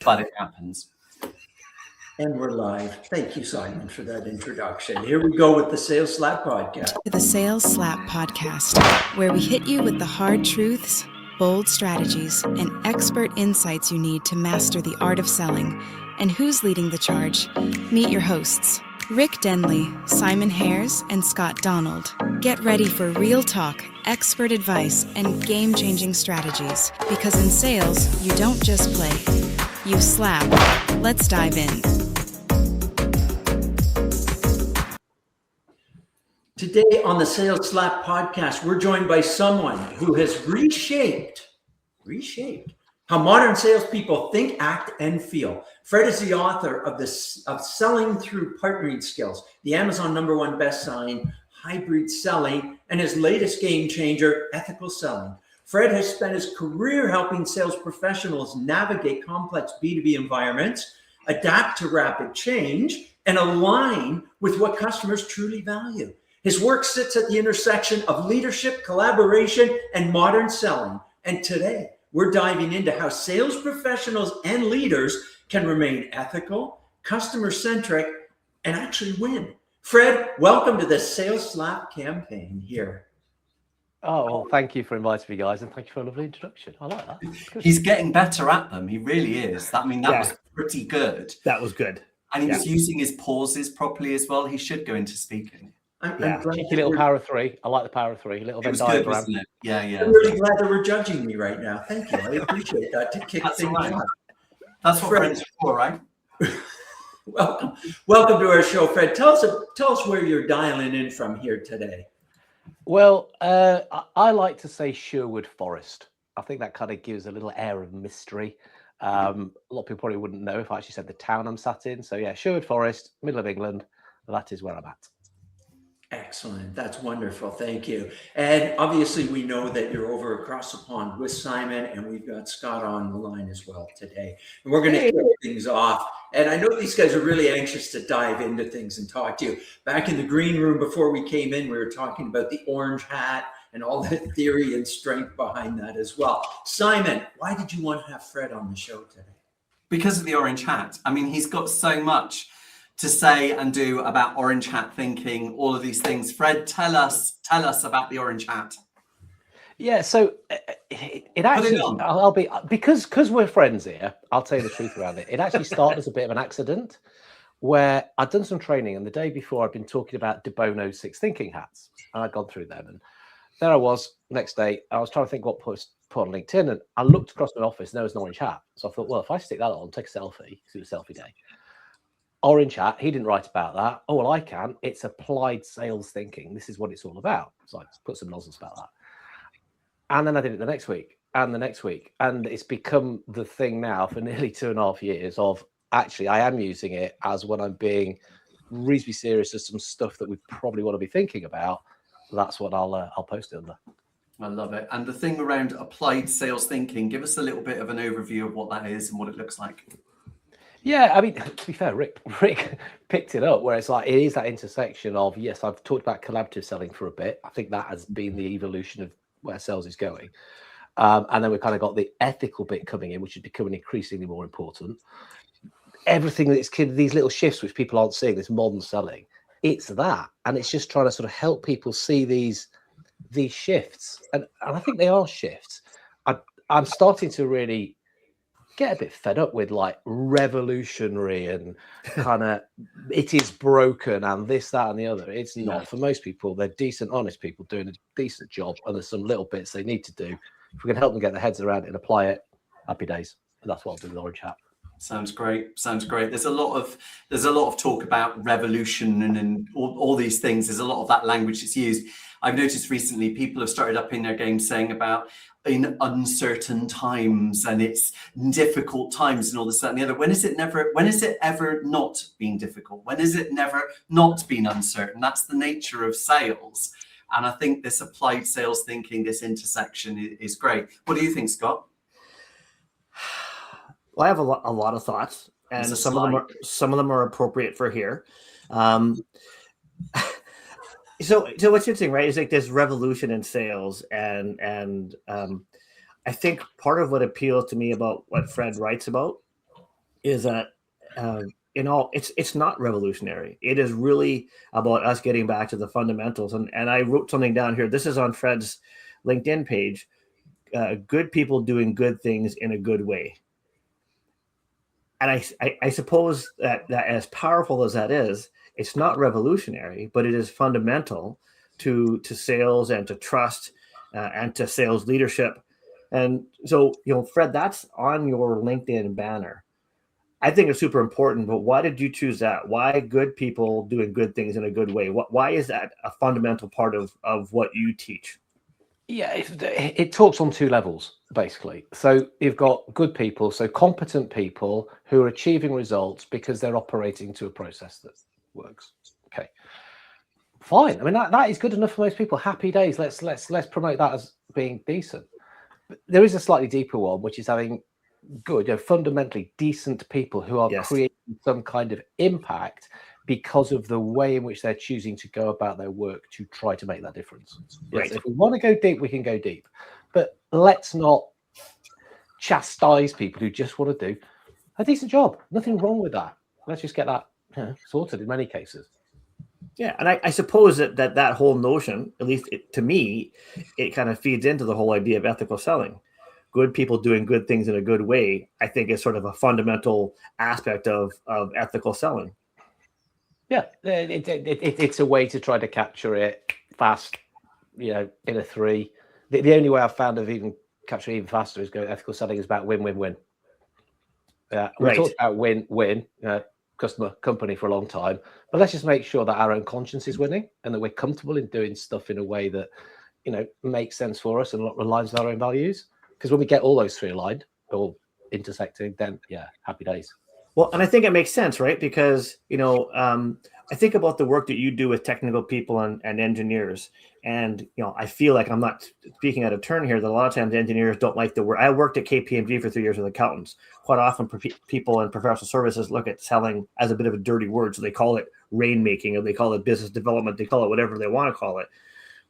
but it happens. And we're live. Thank you, Simon, for that introduction. Here we go with the Sales Slap Podcast. The Sales Slap Podcast, where we hit you with the hard truths, bold strategies, and expert insights you need to master the art of selling. And who's leading the charge? Meet your hosts, Rick Denley, Simon Hares, and Scott Donald. Get ready for real talk, expert advice, and game-changing strategies. Because in sales, you don't just play, you slap. Let's dive in. Today on the Sales Slap Podcast, we're joined by someone who has reshaped how modern salespeople think, act, and feel. Fred is the author of Selling Through Partnering Skills, the Amazon #1 best-selling Hybrid Selling, and his latest game changer, Ethical Selling. Fred has spent his career helping sales professionals navigate complex B2B environments, adapt to rapid change, and align with what customers truly value. His work sits at the intersection of leadership, collaboration, and modern selling. And today, we're diving into how sales professionals and leaders can remain ethical, customer-centric, and actually win. Fred, welcome to the Sales Slap campaign here. Oh, well, thank you for inviting me, guys, and thank you for a lovely introduction. I like that. He's getting better at them. He really is. That was pretty good. That was good. And he was using his pauses properly as well. He should go into speaking. Cheeky little power of three. I like the power of three. Little Venn diagram. Wasn't it? Yeah. I'm really glad that we're judging me right now. Thank you. I appreciate that to kick things off. That's what friends are for, right? Welcome to our show, Fred. Tell us where you're dialing in from here today. Well, I like to say Sherwood Forest. I think that kind of gives a little air of mystery. A lot of people probably wouldn't know if I actually said the town I'm sat in. So yeah, Sherwood Forest, middle of England. That is where I'm at. Excellent. That's wonderful. Thank you. And obviously we know that you're over across the pond with Simon, and we've got Scott on the line as well today. And we're going to kick things off. And I know these guys are really anxious to dive into things and talk to you. Back in the green room before we came in, we were talking about the orange hat and all the theory and strength behind that as well. Simon, why did you want to have Fred on the show today? Because of the orange hat. I mean, he's got so much to say and do about orange hat thinking, all of these things. Fred, tell us about the orange hat. Yeah, so it actually, I'll be, because we're friends here, I'll tell you the truth around it. It actually started as a bit of an accident where I'd done some training, and the day before I'd been talking about De Bono's 6 thinking hats, and I'd gone through them, and there I was next day. I was trying to think what to put on LinkedIn, and I looked across my office and there was an orange hat. So I thought, well, if I stick that on, take a selfie, because it was selfie day. Orange hat, he didn't write about that. Oh, well, I can. It's applied sales thinking. This is what it's all about. So I put some nonsense about that. And then I did it the next week and the next week. And it's become the thing now for nearly 2.5 years of actually I am using it as when I'm being reasonably serious as some stuff that we probably want to be thinking about. That's what I'll post it under. I love it. And the thing around applied sales thinking, give us a little bit of an overview of what that is and what it looks like. Yeah, I mean, to be fair, Rick picked it up where it's like, it is that intersection of, yes, I've talked about collaborative selling for a bit. I think that has been the evolution of where sales is going. And then we've kind of got the ethical bit coming in, which is becoming increasingly more important. Everything that's these little shifts, which people aren't seeing, this modern selling, it's that. And it's just trying to sort of help people see these shifts. And I think they are shifts. I'm starting to really get a bit fed up with like revolutionary and kind of it is broken and this, that, and the other. It's not. For most people, they're decent, honest people doing a decent job, and there's some little bits they need to do. If we can help them get their heads around it and apply it, happy days. And that's what I'll do with Orange Hat. Sounds great. There's a lot of talk about revolution and all these things. There's a lot of that language that's used. I've noticed recently people have started up in their game saying about in uncertain times and it's difficult times and all this, that, and the other. When is it ever not being difficult? When is it never not being uncertain? That's the nature of sales. And I think this applied sales thinking, this intersection is great. What do you think, Scott? Well, I have a lot of thoughts, and some of them are appropriate for here. So what's interesting, right, is like this revolution in sales, and I think part of what appeals to me about what Fred writes about is that it's not revolutionary. It is really about us getting back to the fundamentals. And I wrote something down here. This is on Fred's LinkedIn page. Good people doing good things in a good way. And I suppose that as powerful as that is, it's not revolutionary, but it is fundamental to sales and to trust and to sales leadership. And so, Fred, that's on your LinkedIn banner. I think it's super important, but why did you choose that? Why good people doing good things in a good way? Why is that a fundamental part of what you teach? Yeah, it talks on two levels, basically. So you've got good people, so competent people who are achieving results because they're operating to a process that works. Okay, fine. I mean, that is good enough for most people. Happy days. Let's promote that as being decent. But there is a slightly deeper one, which is having good, fundamentally decent people who are creating some kind of impact because of the way in which they're choosing to go about their work to try to make that difference. Right. Yes, if we want to go deep, we can go deep. But let's not chastise people who just want to do a decent job. Nothing wrong with that. Let's just get that sorted in many cases. Yeah, and I suppose that whole notion, at least to me, it kind of feeds into the whole idea of ethical selling. Good people doing good things in a good way, I think, is sort of a fundamental aspect of ethical selling. Yeah, it's a way to try to capture it fast, in a 3. The only way I've found of even capturing even faster is go ethical selling is about win-win-win. We talked about win-win, customer, company for a long time, but let's just make sure that our own conscience is winning and that we're comfortable in doing stuff in a way that, makes sense for us and aligns with our own values. Because when we get all those 3 aligned, all intersecting, then happy days. Well, and I think it makes sense, right? Because, I think about the work that you do with technical people and engineers. And, I feel like I'm not speaking out of turn here, that a lot of times engineers don't like the word. I worked at KPMG for 3 years with accountants. Quite often people in professional services look at selling as a bit of a dirty word. So they call it rainmaking, or they call it business development. They call it whatever they want to call it.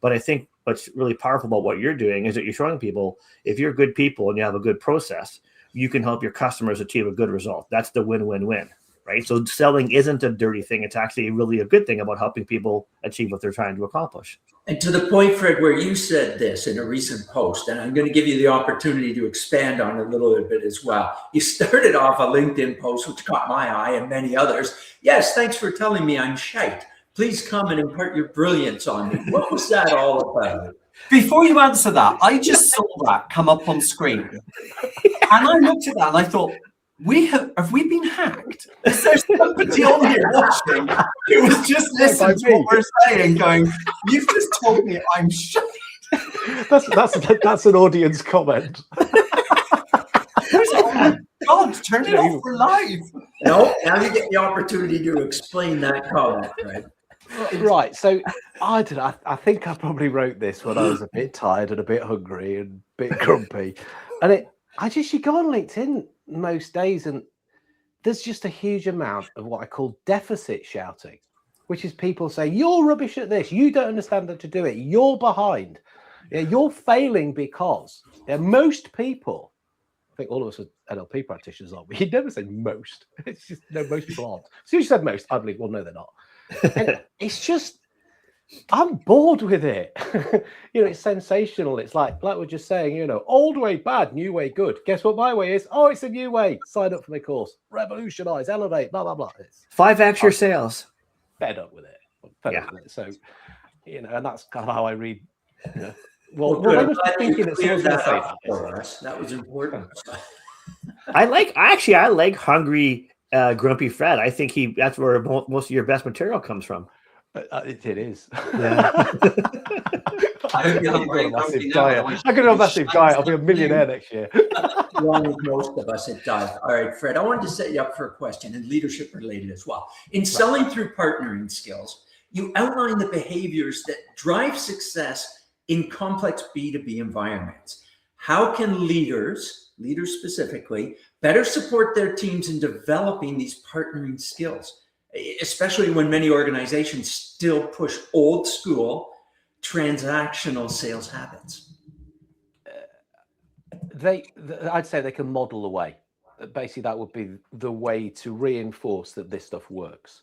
But I think what's really powerful about what you're doing is that you're showing people, if you're good people and you have a good process, you can help your customers achieve a good result. That's the win-win-win, right? So selling isn't a dirty thing. It's actually really a good thing about helping people achieve what they're trying to accomplish. And to the point, Fred, where you said this in a recent post, and I'm going to give you the opportunity to expand on it a little bit as well. You started off a LinkedIn post, which caught my eye and many others. Yes, thanks for telling me I'm shite. Please come and impart your brilliance on me. What was that all about? Before you answer that, I just saw that come up on screen. And I looked at that and I thought, have we been hacked? Is there somebody on here watching who was just listening to what we're saying, going, you've just told me I'm shite? That's an audience comment. Oh my God, turn it off, we're live. No, now you get the opportunity to explain that comment, right? Right, so I think I probably wrote this when I was a bit tired and a bit hungry and a bit grumpy. And you go on LinkedIn most days and there's just a huge amount of what I call deficit shouting, which is people say, you're rubbish at this, you don't understand how to do it, you're behind, you're failing because most people, I think all of us are NLP practitioners, aren't we? You never say most. It's just, no, most people aren't. So you said most, I believe, well, no, they're not. And it's just, I'm bored with it. It's sensational. It's like we're just saying, old way bad, new way good. Guess what my way is? Oh, it's a new way. Sign up for my course. Revolutionize, elevate, blah, blah, blah. 5x your sales. Fed up with it. Up with it. So, and that's kind of how I read. Well, they must be thinking that someone's going to say that. For us. That was important. I like hungry, grumpy Fred. I think that's where most of your best material comes from. It is. Yeah. I hope you're hungry. I'm going to have a massive diet. I'll be a millionaire next year. Along with most of us, it does. All right, Fred, I wanted to set you up for a question, and leadership related as well. In selling through partnering skills, you outline the behaviors that drive success in complex B2B environments. How can leaders specifically, better support their teams in developing these partnering skills, especially when many organizations still push old school transactional sales habits? I'd say they can model the way. basically that would be the way to reinforce that this stuff works.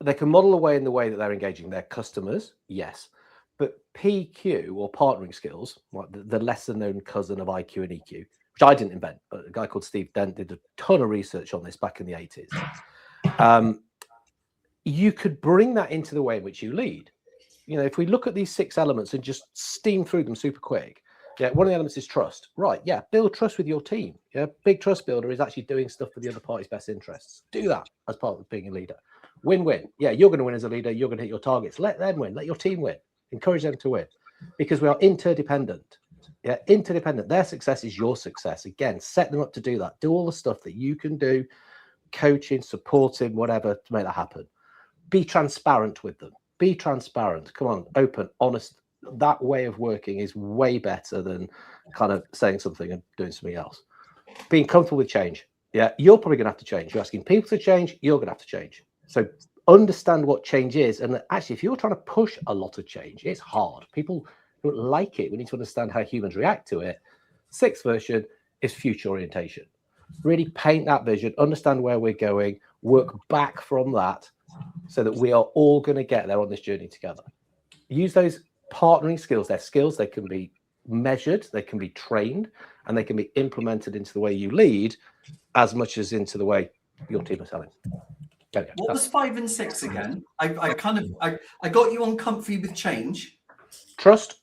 They can model away in the way that they're engaging their customers, yes. But PQ or partnering skills, like the lesser known cousin of IQ and EQ, which I didn't invent, but a guy called Steve Dent did a ton of research on this back in the 80s. You could bring that into the way in which you lead. You know, if we look at these 6 elements and just steam through them super quick, yeah, one of the elements is trust. Right, yeah, build trust with your team. Yeah, big trust builder is actually doing stuff for the other party's best interests. Do that as part of being a leader. Win-win. Yeah, you're going to win as a leader. You're going to hit your targets. Let them win. Let your team win. Encourage them to win, because we are interdependent. Yeah, interdependent. Their success is your success. Again, set them up to do that. Do all the stuff that you can do, coaching, supporting, whatever, to make that happen. Be transparent with them. Be transparent. Come on, open, honest. That way of working is way better than kind of saying something and doing something else. Being comfortable with change. Yeah, you're probably going to have to change. You're asking people to change. You're going to have to change. So understand what change is. And actually, if you're trying to push a lot of change, it's hard. People don't like it. We need to understand how humans react to it. 6th version is future orientation. Really paint that vision, understand where we're going, work back from that so that we are all going to get there on this journey together. Use those partnering skills. They're skills. They can be measured, they can be trained, and they can be implemented into the way you lead as much as into the way your team are selling. What was 5 and 6 again? I got you on comfy with change. Trust.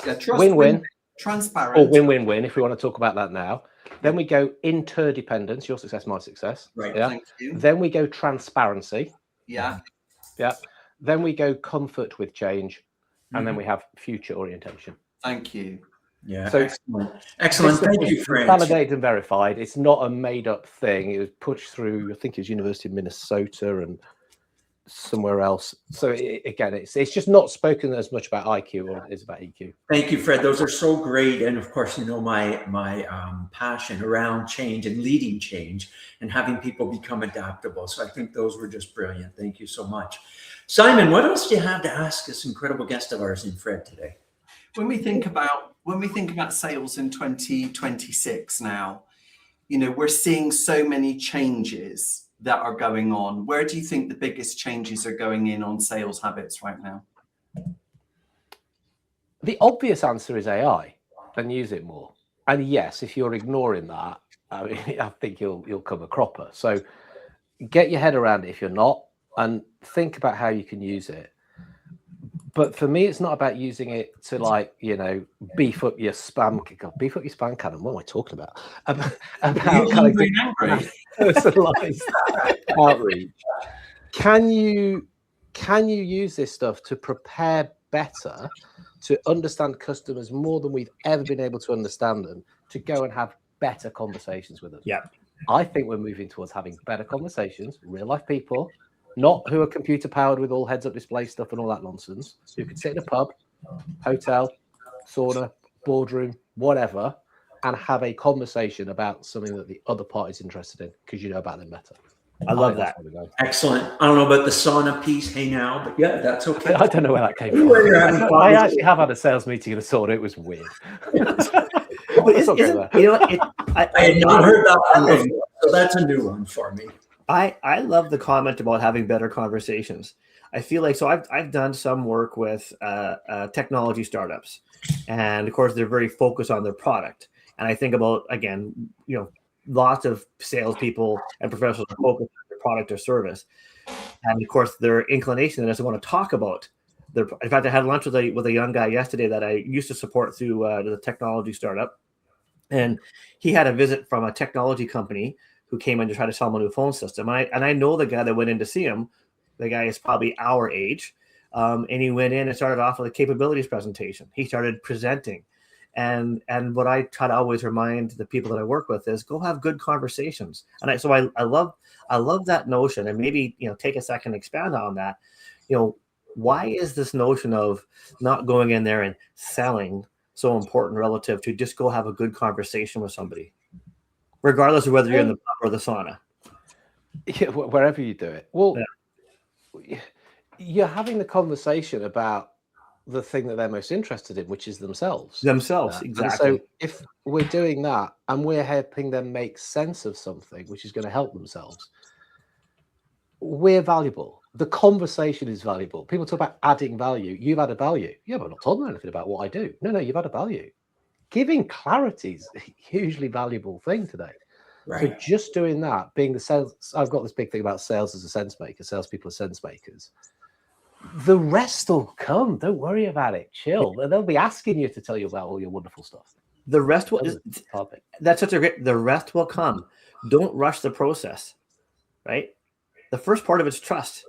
Yeah, trust. Win-win. Transparent. Or win-win-win, if we want to talk about that now. Then we go interdependence, your success, my success. Right, yeah. Thank you. Then we go transparency. Yeah. Yeah. Then we go comfort with change. And then we have future orientation. Thank you. Yeah, so excellent. Thank you, Fred. Validated and verified. It's not a made-up thing. It was pushed through, I think it was University of Minnesota and somewhere else. So again, it's just not spoken as much about IQ or it is about EQ. Thank you, Fred. Those are so great. And of course, you know, my passion around change and leading change and having people become adaptable. So I think those were just brilliant. Thank you so much. Simon, what else do you have to ask this incredible guest of ours in Fred today? When we think about sales in 2026 now, you know, we're seeing so many changes that are going on. Where do you think the biggest changes are going in on sales habits right now? The obvious answer is AI and use it more. And yes, if you're ignoring that, I mean, I think you'll come a cropper. So get your head around it if you're not, and think about how you can use it. But for me, it's not about using it to, like, you know, beef up your spam cannon. What am I talking about? About kind of personalized outreach. Can you use this stuff to prepare better, to understand customers more than we've ever been able to understand them, to go and have better conversations with them? Yeah. I think we're moving towards having better conversations, real life people, not who are computer powered with all heads up display stuff and all that nonsense. Who can sit in a pub, hotel, sauna, boardroom, whatever, and have a conversation about something that the other party's interested in because you know about them better. I love that. Excellent. I don't know about the sauna piece, hey now, but yeah, that's okay. I don't know where that came from. I actually have had a sales meeting in a sauna. It was weird. I had not heard that one before, so that's a new one for me. I love the comment about having better conversations. I feel like, so I've done some work with technology startups, and of course they're very focused on their product. And I think about, again, you know, lots of salespeople and professionals are focused on their product or service, and of course their inclination is to want to talk about their. In fact, I had lunch with a young guy yesterday that I used to support through the technology startup, and he had a visit from a technology company who came in to try to sell him a new phone system. And I know the guy that went in to see him. The guy is probably our age. And he went in and started off with a capabilities presentation. He started presenting. And what I try to always remind the people that I work with is go have good conversations. And I love that notion. And maybe, you know, take a second, expand on that. You know, why is this notion of not going in there and selling so important relative to just go have a good conversation with somebody, regardless of whether you're in the pub or the sauna? Yeah, wherever you do it. Well, you're having the conversation about the thing that they're most interested in, which is themselves. Exactly. And so if we're doing that and we're helping them make sense of something which is going to help themselves, we're valuable. The conversation is valuable. People talk about adding value. You've added value. Yeah, but I've not told them anything about what I do. No, you've added value. Giving clarity is a hugely valuable thing today. Right. So just doing that, being the sales, I've got this big thing about sales as a sense maker. Salespeople are sense makers. The rest will come. Don't worry about it. Chill. They'll be asking you to tell you about all your wonderful stuff. The rest will. That's such a great. The rest will come. Don't rush the process. Right. The first part of it's trust,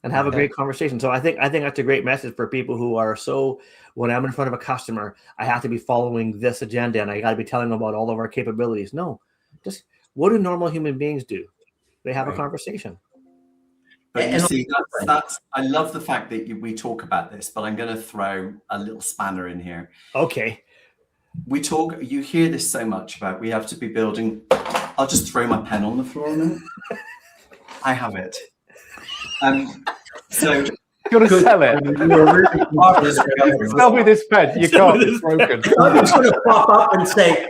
and have a great conversation. So I think that's a great message for people who are so. When I'm in front of a customer, I have to be following this agenda, and I got to be telling them about all of our capabilities. No, just what do normal human beings do? They have a conversation. But you see, that's I love the fact that we talk about this, but I'm going to throw a little spanner in here. Okay. You hear this so much about we have to be building. I'll just throw my pen on the floor a minute. I have it. So you want to sell it? Sell me this pen. You can't. It's broken. I'm just going to pop up and say,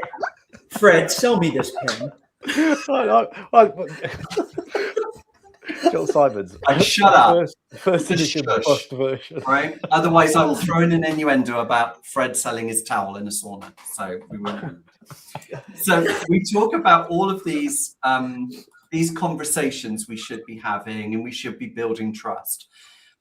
Fred, sell me this pen. Joel Simons. Shut up. First edition, first version. Right. Otherwise, I will throw in an innuendo about Fred selling his towel in a sauna. So we won't. So we talk about all of these conversations we should be having, and we should be building trust.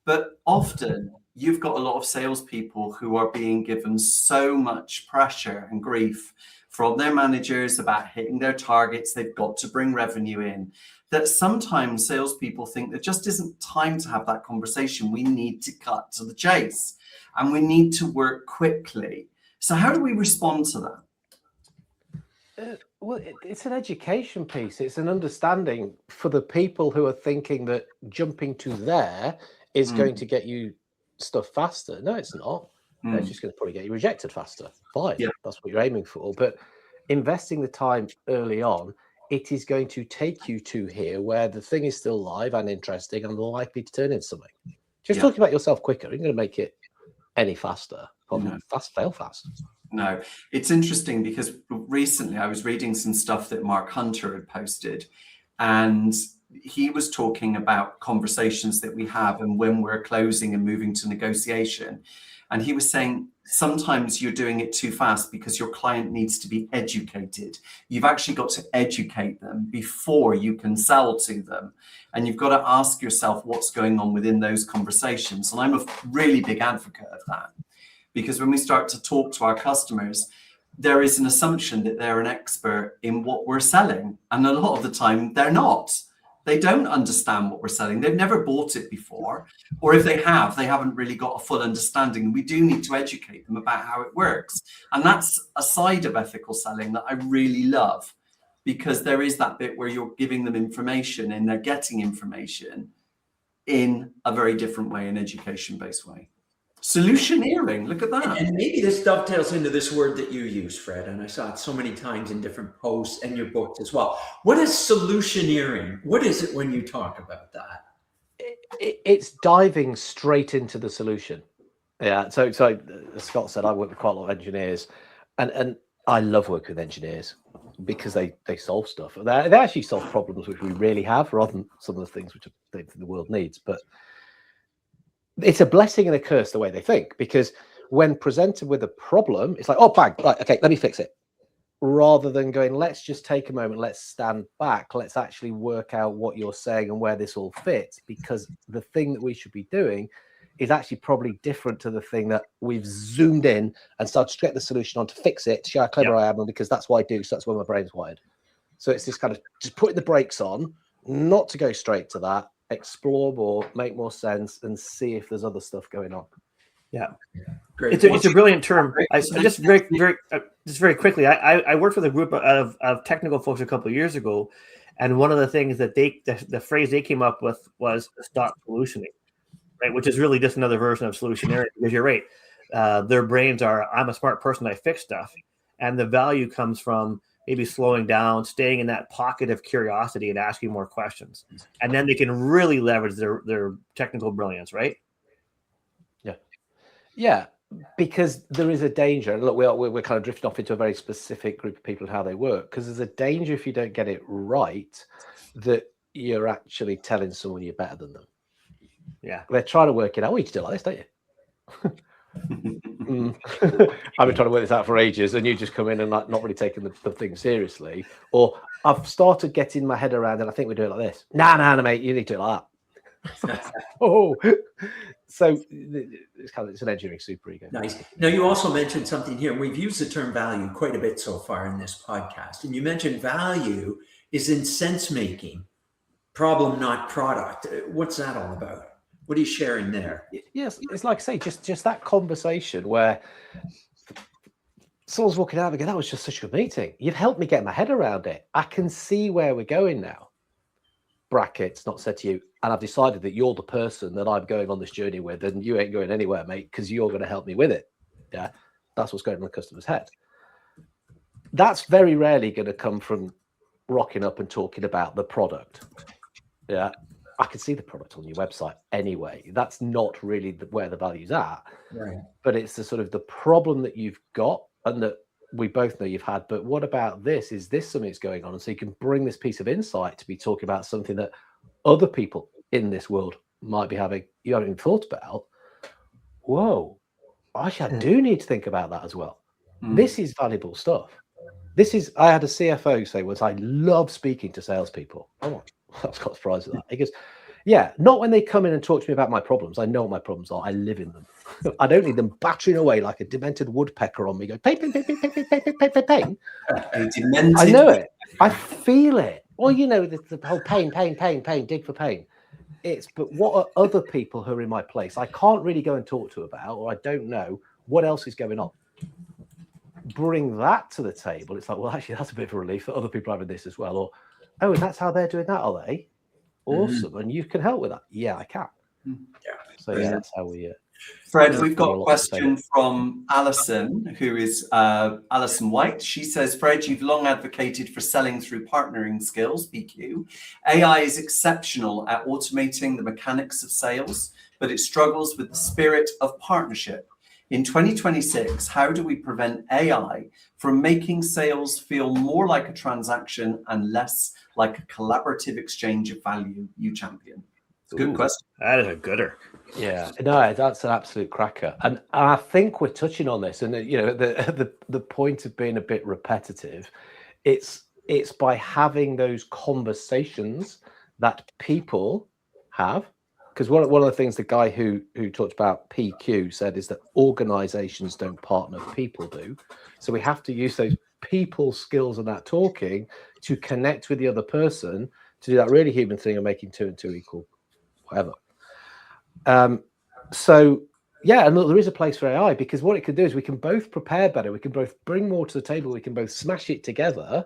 But often you've got a lot of salespeople who are being given so much pressure and grief from their managers about hitting their targets. They've got to bring revenue in. That sometimes salespeople think there just isn't time to have that conversation. We need to cut to the chase, and we need to work quickly. So how do we respond to that? Well, it's an education piece. It's an understanding for the people who are thinking that jumping to there is going to get you stuff faster. No, it's not. It's just going to probably get you rejected faster. Fine. Yeah. That's what you're aiming for. But investing the time early on, it is going to take you to here where the thing is still live and interesting and likely to turn into something. Just talking about yourself quicker isn't going to make it any faster. Probably fail fast. No, it's interesting because recently I was reading some stuff that Mark Hunter had posted, and he was talking about conversations that we have and when we're closing and moving to negotiation. And he was saying sometimes you're doing it too fast because your client needs to be educated. You've actually got to educate them before you can sell to them. And you've got to ask yourself what's going on within those conversations. And I'm a really big advocate of that, because when we start to talk to our customers, there is an assumption that they're an expert in what we're selling. And a lot of the time they're not. They don't understand what we're selling. They've never bought it before. Or if they have, they haven't really got a full understanding. We do need to educate them about how it works. And that's a side of ethical selling that I really love, because there is that bit where you're giving them information and they're getting information in a very different way, an education-based way. Solutioneering, look at that. And maybe this dovetails into this word that you use, Fred, and I saw it so many times in different posts and your books as well. What is solutioneering? What is it when you talk about that? It's diving straight into the solution. Yeah. So as Scott said, I work with quite a lot of engineers, and I love working with engineers because they solve stuff. They actually solve problems which we really have, rather than some of the things which I think the world needs. But it's a blessing and a curse the way they think, because when presented with a problem, it's like, oh, bang, right, okay, let me fix it. Rather than going, let's just take a moment, let's stand back, let's actually work out what you're saying and where this all fits, because the thing that we should be doing is actually probably different to the thing that we've zoomed in and started to get the solution on to fix it, to show how clever I am, and because that's what I do, so that's where my brain's wired. So it's this kind of just putting the brakes on, not to go straight to that, explore more, make more sense, and see if there's other stuff going on. Yeah, great. It's a brilliant term. Just very quickly, I worked with a group of technical folks a couple of years ago, and one of the things that the phrase they came up with was stop solutioning, right? Which is really just another version of solutioneering, because you're right. Their brains are, I'm a smart person, I fix stuff, and the value comes from maybe slowing down, staying in that pocket of curiosity and asking more questions. And then they can really leverage their technical brilliance, right? Yeah, because there is a danger. And look, we're kind of drifting off into a very specific group of people and how they work, because there's a danger if you don't get it right that you're actually telling someone you're better than them. Yeah. They're trying to work it out. Oh, you just do it like this, don't you? I've been trying to work this out for ages, and you just come in and like not really taking the thing seriously. Or I've started getting my head around, and I think we do it like this. Nah, mate, you need to do it like that. Oh, so it's an engineering superego. Nice. Now, you also mentioned something here, and we've used the term value quite a bit so far in this podcast. And you mentioned value is in sense making, problem, not product. What's that all about? What are you sharing there? Yes, it's like I say, just that conversation where someone's walking out and go, that was just such a good meeting. You've helped me get my head around it. I can see where we're going now. Brackets, not said to you, and I've decided that you're the person that I'm going on this journey with, and you ain't going anywhere, mate, because you're going to help me with it. Yeah, that's what's going on in the customer's head. That's very rarely going to come from rocking up and talking about the product. Yeah, I can see the product on your website anyway. That's not really where the value's at. Right. But it's the sort of the problem that you've got and that we both know you've had. But what about this? Is this something that's going on? And so you can bring this piece of insight to be talking about something that other people in this world might be having, you haven't even thought about. Whoa, I do need to think about that as well. This is valuable stuff. I had a CFO say once, I love speaking to salespeople. Oh, I was quite surprised at that. He goes, yeah, not when they come in and talk to me about my problems. I know what my problems are. I live in them. I don't need them battering away like a demented woodpecker on me. Go, pain. I know it. I feel it. Well, you know, the whole pain, dig for pain. But what are other people who are in my place I can't really go and talk to about, or I don't know what else is going on? Bring that to the table. It's like, well, actually, that's a bit of a relief that other people are having this as well. Or, oh, and that's how they're doing that, are they? Awesome. And you can help with that. Yeah, I can. Yeah. So yeah, that's how we Fred, we've got a question from Alison, who is Alison White. She says, Fred, you've long advocated for selling through partnering skills, PQ. AI is exceptional at automating the mechanics of sales, but it struggles with the spirit of partnership. In 2026, how do we prevent AI from making sales feel more like a transaction and less like a collaborative exchange of value you champion? It's a good question. That is a gooder. Yeah, no, that's an absolute cracker. And I think we're touching on this. And, you know, the point of being a bit repetitive, it's by having those conversations that people have. Because one of the things the guy who talked about PQ said is that organizations don't partner, people do. So we have to use those people skills and that talking to connect with the other person to do that really human thing of making 2 and 2 equal whatever. So yeah, and look, there is a place for AI, because what it can do is we can both prepare better, we can both bring more to the table, we can both smash it together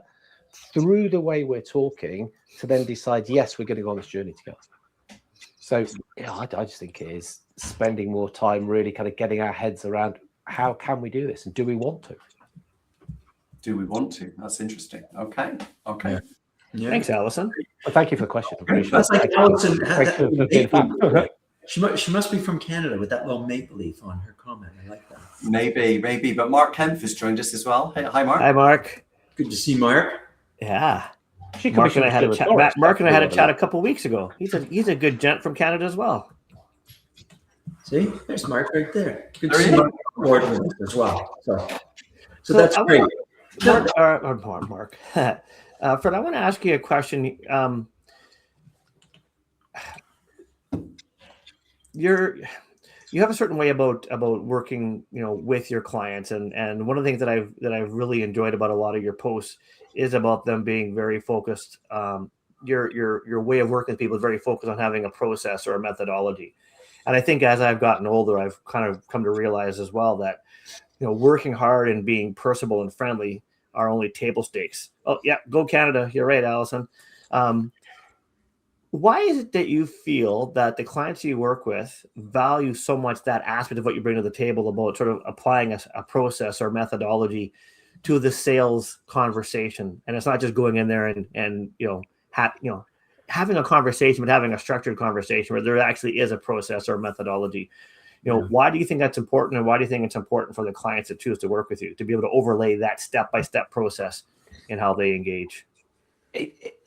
through the way we're talking to then decide, yes, we're going to go on this journey together. So yeah, I just think it is spending more time really kind of getting our heads around how can we do this and do we want to? Do we want to? That's interesting. Okay. Yeah. Thanks, Alison. Well, thank you for the question. That's like Alison. She She must be from Canada with that little maple leaf on her comment. I like that. Maybe. But Mark Kempf has joined us as well. Hey, hi, Mark. Hi, Mark. Good to see Mark. Yeah. Mark and I had a chat. Mark and I had a chat a couple of weeks ago. He's a good gent from Canada as well. See, there's Mark right there. Good to see Mark aboard with us as well. So that's great. Mark. Fred, I want to ask you a question. You have a certain way about working, you know, with your clients, and one of the things that I've really enjoyed about a lot of your posts is about them being very focused. Your way of working with people is very focused on having a process or a methodology. And I think as I've gotten older, I've kind of come to realize as well that, you know, working hard and being personable and friendly are only table stakes. Oh yeah, go Canada. You're right, Alison. Why is it that you feel that the clients you work with value so much that aspect of what you bring to the table about sort of applying a process or methodology to the sales conversation? And it's not just going in there and having a conversation, but having a structured conversation where there actually is a process or methodology. why do you think that's important, and why do you think it's important for the clients that choose to work with you to be able to overlay that step-by-step process in how they engage?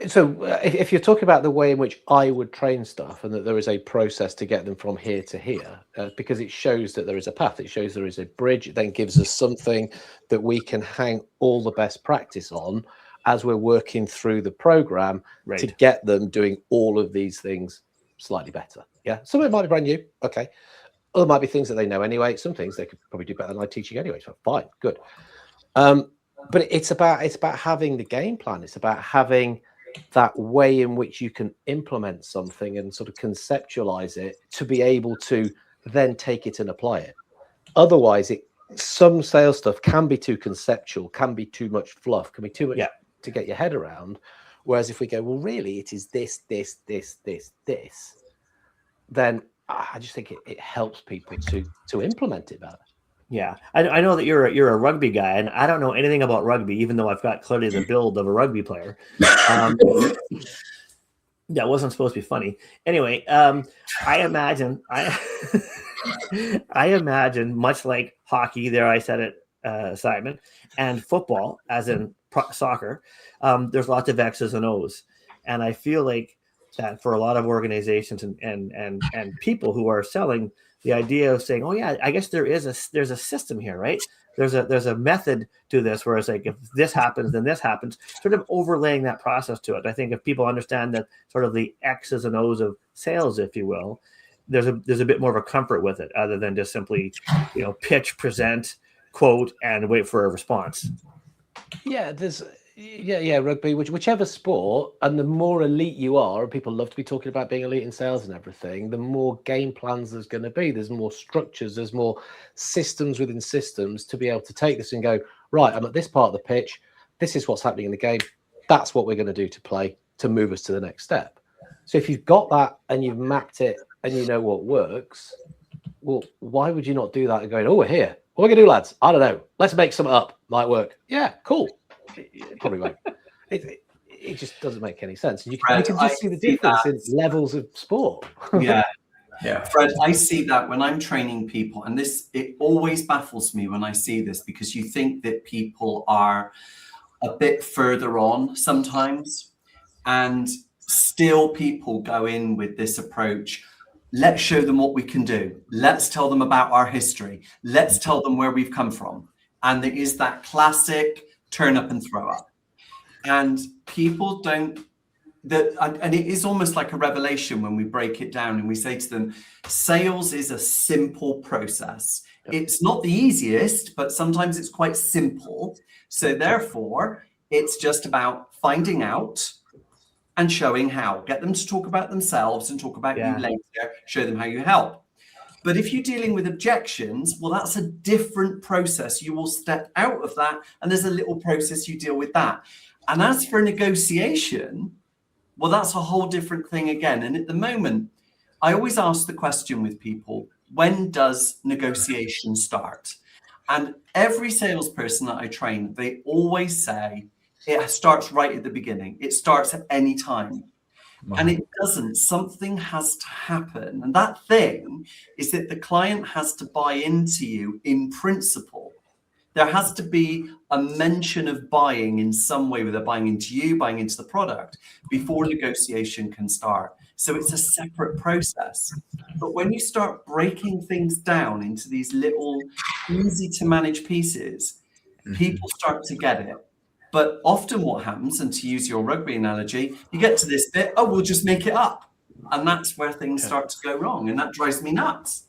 So if you're talking about the way in which I would train staff, and that there is a process to get them from here to here, because it shows that there is a path, it shows there is a bridge, it then gives us something that we can hang all the best practice on as we're working through the program to get them doing all of these things slightly better. Yeah, some of it might be brand new, okay. Other might be things that they know anyway. Some things they could probably do better than I teaching anyway. So fine, good. But it's about having the game plan. It's about having that way in which you can implement something and sort of conceptualize it to be able to then take it and apply it. Otherwise, some sales stuff can be too conceptual, can be too much fluff, can be too much to get your head around. Whereas if we go, well, really, it is this, then I just think it helps people to implement it better. Yeah, I know that you're a rugby guy, and I don't know anything about rugby, even though I've got clearly the build of a rugby player. That wasn't supposed to be funny. Anyway, I imagine much like hockey, there I said it, Simon, and football, as in soccer, there's lots of X's and O's, and I feel like that for a lot of organizations and people who are selling, the idea of saying, oh yeah, I guess there's a system here, right? There's a method to this where it's like, if this happens, then this happens, sort of overlaying that process to it. I think if people understand that sort of the X's and O's of sales, if you will, there's a bit more of a comfort with it, other than just simply, pitch, present, quote, and wait for a response. Yeah, rugby, whichever sport, and the more elite you are, and people love to be talking about being elite in sales and everything, the more game plans there's going to be. There's more structures, there's more systems within systems to be able to take this and go, right, I'm at this part of the pitch, this is what's happening in the game, that's what we're going to do to play to move us to the next step. So if you've got that and you've mapped it and you know what works, well, why would you not do that and go, oh, we're here, what are we going to do, lads? I don't know, let's make something up, might work. Yeah, cool. It probably won't. It just doesn't make any sense. And you can just see the difference in levels of sport. Yeah. Fred, I see that when I'm training people, and it always baffles me when I see this, because you think that people are a bit further on sometimes, and still people go in with this approach. Let's show them what we can do. Let's tell them about our history. Let's tell them where we've come from. And there is that classic turn up and throw up, and people don't. And it is almost like a revelation when we break it down and we say to them, sales is a simple process. It's not the easiest, but sometimes it's quite simple. So therefore, it's just about finding out and showing how. Get them to talk about themselves and talk about you later. Show them how you help. But if you're dealing with objections, well, that's a different process. You will step out of that, and there's a little process you deal with that. And as for negotiation, well, that's a whole different thing again. And at the moment, I always ask the question with people, when does negotiation start? And every salesperson that I train, they always say it starts right at the beginning. It starts at any time. Wow. And it doesn't. Something has to happen. And that thing is that the client has to buy into you in principle. There has to be a mention of buying in some way, where they're buying into you, buying into the product, before negotiation can start. So it's a separate process. But when you start breaking things down into these little easy to manage pieces, people start to get it. But often what happens, and to use your rugby analogy, you get to this bit, oh, we'll just make it up. And that's where things start to go wrong. And that drives me nuts.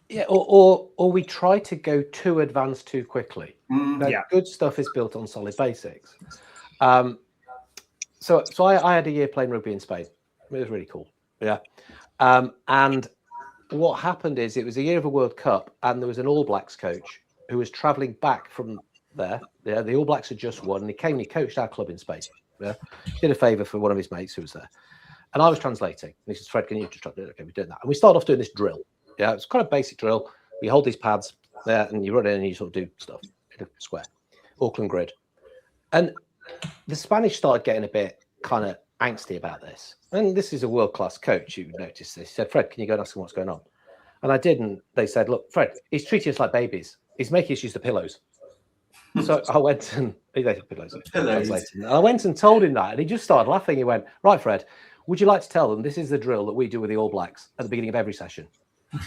Yeah, or we try to go too advanced too quickly. Good stuff is built on solid basics. So I had a year playing rugby in Spain. It was really cool. Yeah. And what happened is, it was a year of a World Cup, and there was an All Blacks coach who was traveling back from there. Yeah, the All Blacks had just won, and he came and he coached our club in Spain. Yeah, did a favour for one of his mates who was there, and I was translating. And he says, "Fred, can you just translate?" Okay, we're doing that, and we started off doing this drill. Yeah, it's kind of basic drill. You hold these pads there, and you run in, and you sort of do stuff in a square, Auckland grid. And the Spanish started getting a bit kind of angsty about this. And this is a world-class coach who noticed this. He said, "Fred, can you go and ask him what's going on?" And I didn't. They said, look, Fred, he's treating us like babies. He's making us use the pillows. So I went and pillows. And I went and told him that, and he just started laughing. He went, right, Fred, would you like to tell them this is the drill that we do with the All Blacks at the beginning of every session?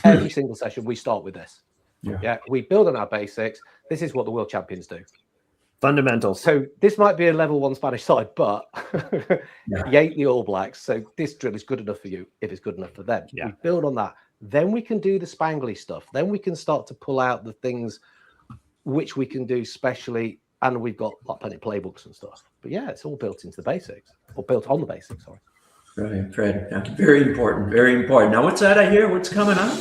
Every single session, we start with this. Yeah, we build on our basics. This is what the world champions do. Fundamentals. So this might be a level 1 Spanish side, but you ain't the All Blacks. So this drill is good enough for you if it's good enough for them. We build on that. Then we can do the spangly stuff. Then we can start to pull out the things which we can do specially, and we've got like plenty of playbooks and stuff. But yeah, it's all built into the basics, or built on the basics, sorry. Right, Fred. Very important, very important. Now, what's that I hear? What's coming up?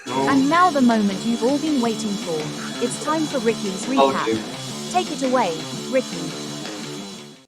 And now the moment you've all been waiting for. It's time for Ricky's recap. Take it away, Ricky.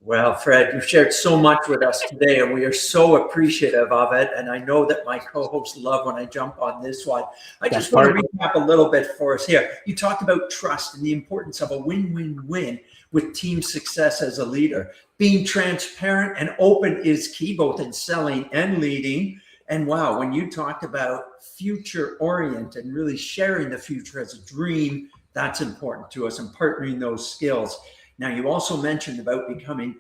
Well, Fred, you've shared so much with us today, and we are so appreciative of it. And I know that my co-hosts love when I jump on this one. I just want to recap a little bit for us here. You talked about trust and the importance of a win-win-win with team success as a leader. Being transparent and open is key, both in selling and leading. And wow, when you talked about future-oriented and really sharing the future as a dream, that's important to us, and partnering those skills. Now, you also mentioned about becoming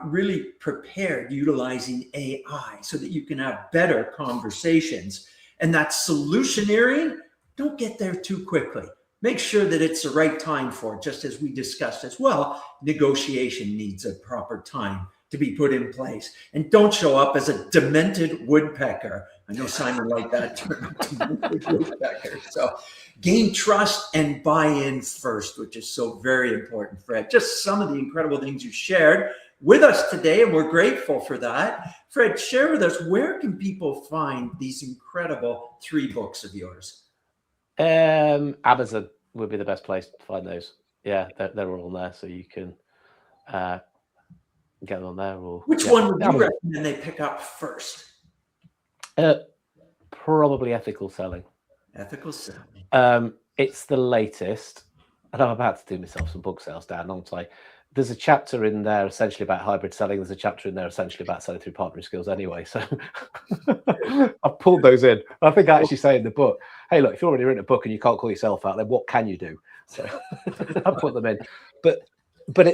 really prepared, utilizing AI so that you can have better conversations. And that solutioneering, don't get there too quickly. Make sure that it's the right time for it, just as we discussed as well. Negotiation needs a proper time to be put in place. And don't show up as a demented woodpecker. I know Simon liked that term, demented woodpecker. So gain trust and buy-in first, which is so very important, Fred. Just some of the incredible things you shared with us today, and we're grateful for that. Fred, share with us, where can people find these incredible 3 books of yours? Amazon would be the best place to find those. Yeah, they're all on there, so you can get them on there. Or which one would you recommend they pick up first? Probably Ethical Selling. Ethical Selling. It's the latest, and I'm about to do myself some book sales down, aren't I? There's a chapter in there essentially about hybrid selling. There's a chapter in there essentially about selling through partnering skills anyway. So I've pulled those in. I think I actually say in the book, hey, look, if you've already written a book and you can't call yourself out, then what can you do? So I put them in. But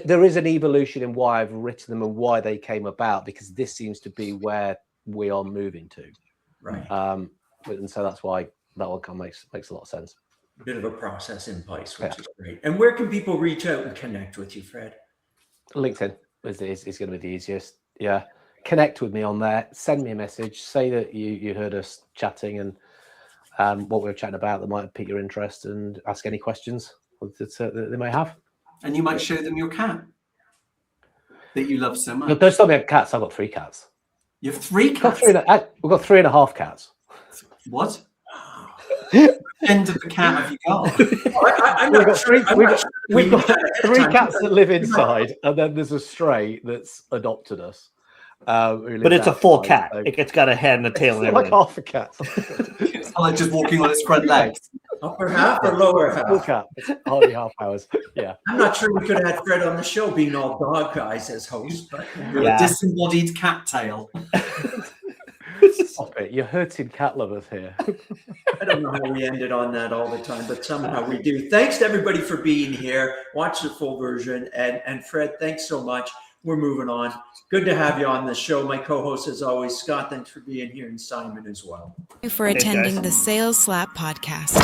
there is an evolution in why I've written them and why they came about, because this seems to be where we are moving to. Right. And so that's why that one kind of makes a lot of sense. A bit of a process in place, which is great. And where can people reach out and connect with you, Fred? LinkedIn is going to be the easiest. Yeah. Connect with me on there. Send me a message. Say that you heard us chatting and what we were chatting about that might pique your interest, and ask any questions that they may have. And you might show them your cat that you love so much. No, don't stop me at cats. I've got 3 cats. You have 3 cats? We've got 3.5 cats. What? End of the cat have you got? We've got 3 cats that live inside, and then there's a stray that's adopted us. But it's a full cat. So it's got a head and a tail. It's like half a cat. It's like just walking on its front legs. Upper half or lower half? Full cat. It's hardly half hours. Yeah. I'm not sure we could have had Fred on the show being all dog guys as host, but a disembodied cat tail. Stop it. You're hurting cat lovers here. I don't know how we ended on that all the time, but somehow we do. Thanks to everybody for being here. Watch the full version. And Fred, thanks so much. We're moving on. Good to have you on the show. My co-host, as always, Scott, thanks for being here, and Simon as well. Thank you for attending the Sales Slap podcast.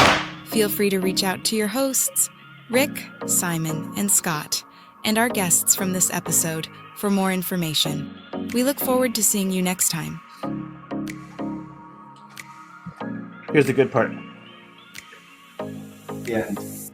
Feel free to reach out to your hosts, Rick, Simon, and Scott, and our guests from this episode for more information. We look forward to seeing you next time. Here's the good part. The end.